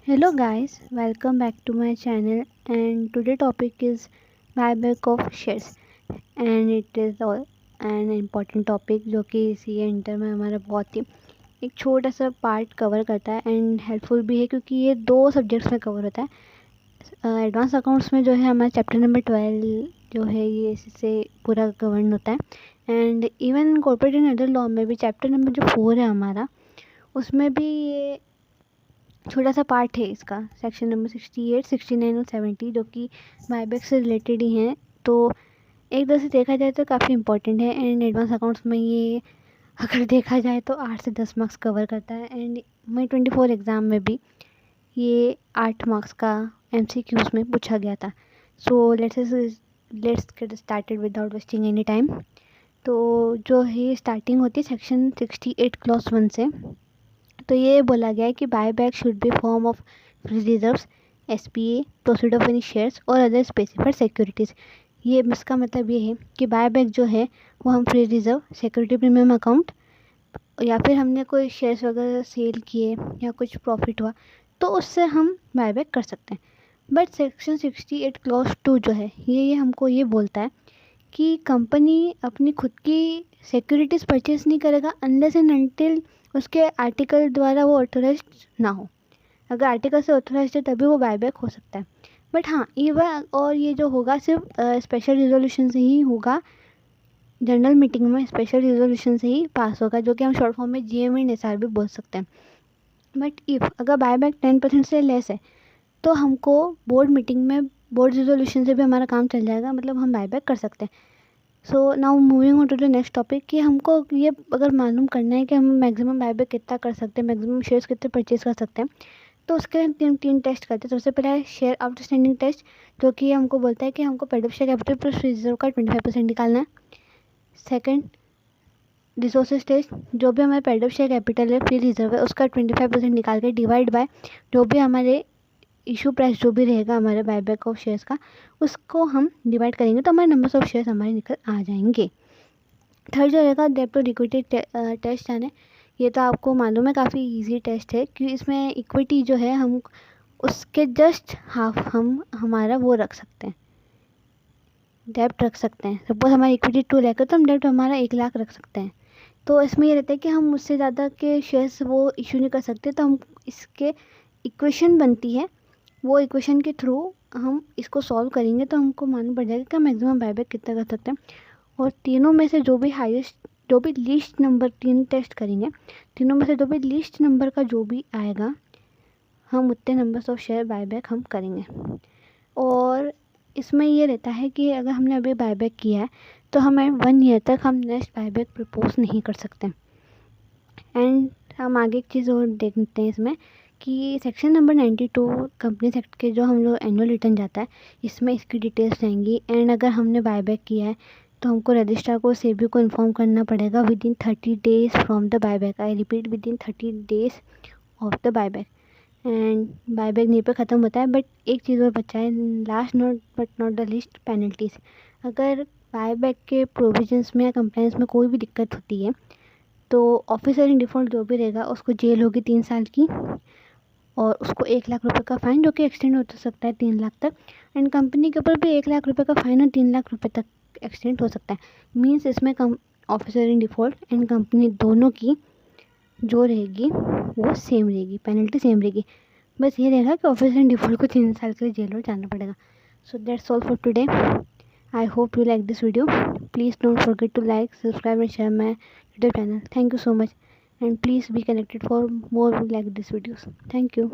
Hello guys, welcome back to my channel and today topic is buyback of shares and it is all an important topic जो कि C inter में हमारा बहुत ही एक छोटा सा पार्ट कवर करता है एंड हेल्पफुल भी है क्योंकि ये दो सब्जेक्ट्स में कवर होता है। एडवांस अकाउंट्स में जो है हमारा चैप्टर नंबर 12 जो है ये इससे पूरा गवर्न होता है and even corporate and other law में भी चैप्टर नंबर जो 4 है हमारा उसमें भी ये छोटा सा पार्ट है इसका सेक्शन नंबर 68, 69 और 70 जो कि बायबैक से रिलेटेड ही हैं। तो एक तरह से देखा जाए तो काफ़ी इंपॉर्टेंट है एंड एडवांस अकाउंट्स में ये अगर देखा जाए तो 8 से 10 मार्क्स कवर करता है एंड मई 24 एग्ज़ाम में भी ये 8 मार्क्स का MCQs में पूछा गया था। So let's get started without wasting any time. तो जो है स्टार्टिंग होती है सेक्शन 68 क्लॉज 1 से। तो ये बोला गया है कि buyback should be form of free reserves, SPA, proceed of any shares और अदर स्पेसिफाइड सिक्योरिटीज़। ये इसका मतलब ये है कि बायबैक जो है वो हम free reserve, security premium account या फिर हमने कोई शेयर्स वगैरह सेल किए या कुछ प्रॉफिट हुआ तो उससे हम बायबैक कर सकते हैं। बट सेक्शन 68 क्लॉज 2 जो है ये हमको ये बोलता है कि कंपनी अपनी खुद की सिक्योरिटीज़ परचेज नहीं करेगा अनलेस एंड अनटिल उसके आर्टिकल द्वारा वो ऑथोराइज्ड ना हो। अगर आर्टिकल से ऑथोराइज्ड है तभी वो बायबैक हो सकता है। बट हाँ ये जो होगा सिर्फ स्पेशल रिजोल्यूशन से ही होगा, जनरल मीटिंग में स्पेशल रिजोल्यूशन से ही पास होगा जो कि हम शॉर्ट फॉर्म में GM एंड SR भी बोल सकते हैं। बट इफ़ अगर बायबैक 10% से लेस है तो हमको बोर्ड मीटिंग में बोर्ड रिजोल्यूशन से भी हमारा काम चल जाएगा, मतलब हम बायबैक कर सकते हैं। So now moving on to the next topic कि हमको ये अगर मालूम करना है कि हम मैक्सिमम बायबैक कितना कर सकते हैं, मैक्सिमम शेयर्स कितने परचेज कर सकते हैं, तो उसके लिए हम तीन टेस्ट करते हैं। सबसे पहला है शेयर आउटस्टैंडिंग टेस्ट जो कि हमको बोलता है कि हमको paid up share capital plus reserve का 25% निकालना है। सेकंड रिसोर्सेज टेस्ट जो भी हमारे पेड अप शेयर कैपिटल है फ्री रिजर्व है उसका 25% निकाल के डिवाइड बाय जो भी हमारे इशू प्राइस जो भी रहेगा हमारे बायबैक ऑफ शेयर्स का उसको हम डिवाइड करेंगे तो हमारे नंबर्स ऑफ शेयर्स हमारे निकल आ जाएंगे। थर्ड जो रहेगा डेब्ट टू इक्विटी टेस्ट यानी ये तो आपको मालूम है काफ़ी इजी टेस्ट है क्योंकि इसमें इक्विटी जो है हम उसके जस्ट हाफ हम हमारा वो रख सकते हैं, डेब्ट रख सकते हैं। सपोज हमारी इक्विटी 2 लाख है तो हम डेब्ट हमारा 1 लाख रख सकते हैं। तो इसमें ये रहता है कि हम उससे ज़्यादा के शेयर्स वो इशू नहीं कर सकते, तो हम इसके इक्वेशन बनती है, वो इक्वेशन के थ्रू हम इसको सॉल्व करेंगे तो हमको मालूम पड़ जाएगा कि हम मैक्सिमम बायबैक कितना कर सकते हैं। और तीनों में से जो भी हाईएस्ट जो भी लीस्ट नंबर 3 टेस्ट करेंगे, तीनों में से जो भी लीस्ट नंबर का जो भी आएगा हम उतने नंबर्स ऑफ शेयर बायबैक हम करेंगे। और इसमें ये रहता है कि अगर हमने अभी बायबैक किया है तो हमें 1 ईयर तक हम नेक्स्ट बायबैक प्रपोज नहीं कर सकते। एंड हम आगे एक चीज़ और देखते हैं इसमें कि सेक्शन नंबर 92 कंपनीज एक्ट के जो हम लोग एनुअल रिटर्न जाता है इसमें इसकी डिटेल्स रहेंगी। एंड अगर हमने बायबैक किया है तो हमको रजिस्ट्रार को सेबी को इन्फॉर्म करना पड़ेगा with in 30 days from the buyback. I repeat with in 30 days of the buyback. And buyback नहीं पे ख़त्म होता है। बट एक चीज़ और बचा है, last note but not the least, penalties. अगर बायबैक के प्रोविजंस में या कंप्लाइंस में कोई भी दिक्कत होती है तो ऑफिसर इन डिफ़ॉल्ट जो भी रहेगा उसको जेल होगी 3 साल की और उसको 1 लाख रुपए का फ़ाइन जो कि एक्सटेंड हो सकता है 3 लाख तक। एंड कंपनी के ऊपर भी 1 लाख रुपए का फ़ाइन और 3 लाख रुपए तक एक्सटेंड हो सकता है। मीन्स इसमें officer in default and company दोनों की जो रहेगी वो सेम रहेगी, पेनल्टी सेम रहेगी। बस ये रहेगा कि ऑफिसर इन डिफ़ॉल्ट को 3 साल के लिए जेल में जाना पड़ेगा। So that's all for today. I hope you like this video. Please don't forget to like, subscribe and share my YouTube channel. Thank you so much and please be connected for more like these videos. Thank you.